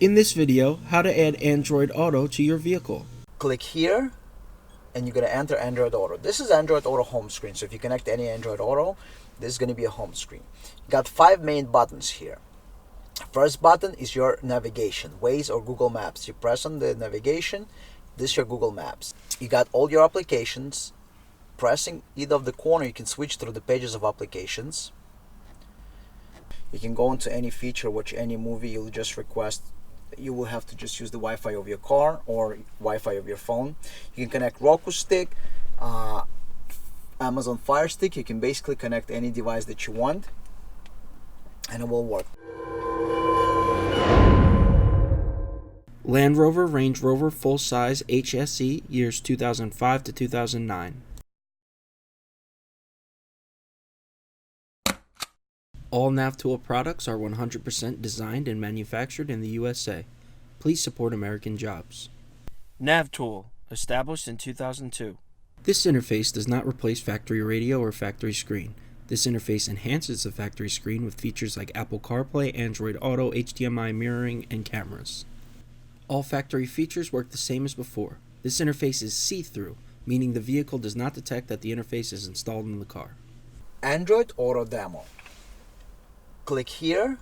In this video, how to add Android Auto to your vehicle. Click here and you're going to enter Android Auto. This is Android Auto home screen. So if you connect any Android Auto, this is going to be a home screen. You got 5 main buttons here. First button is your navigation, Waze or Google Maps. You press on the navigation, this is your Google Maps. You got all your applications. Pressing either of the corner, you can switch through the pages of applications. You can go into any feature, watch any movie. You'll just request. You will have to just use the Wi-Fi of your car or Wi-Fi of your phone. You can connect Roku stick, Amazon Fire Stick. You can basically connect any device that you want and it will work. Land Rover, Range Rover, full-size HSE, years 2005 to 2009. All NavTool products are 100% designed and manufactured in the USA. Please support American jobs. NavTool, established in 2002. This interface does not replace factory radio or factory screen. This interface enhances the factory screen with features like Apple CarPlay, Android Auto, HDMI Mirroring, and cameras. All factory features work the same as before. This interface is see-through, meaning the vehicle does not detect that the interface is installed in the car. Android Auto demo. Click here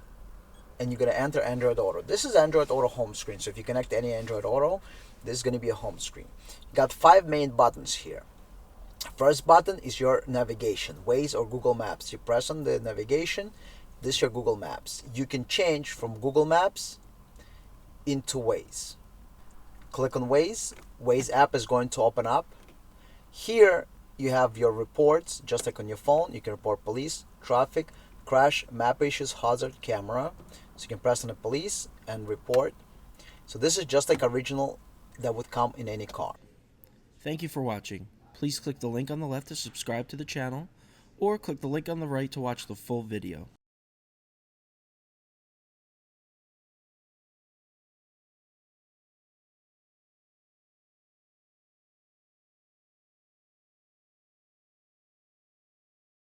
and you're going to enter Android Auto. This is Android Auto home screen. So if you connect any Android Auto, this is going to be a home screen. You got 5 main buttons here. First button is your navigation, Waze or Google Maps. You press on the navigation, this is your Google Maps. You can change from Google Maps into Waze. Click on Waze. Waze app is going to open up. Here you have your reports, just like on your phone. You can report police, traffic, crash, map issues, hazard, camera. So you can press on the police and report. So this is just like original that would come in any car. Thank you for watching. Please click the link on the left to subscribe to the channel, or click the link on the right to watch the full video.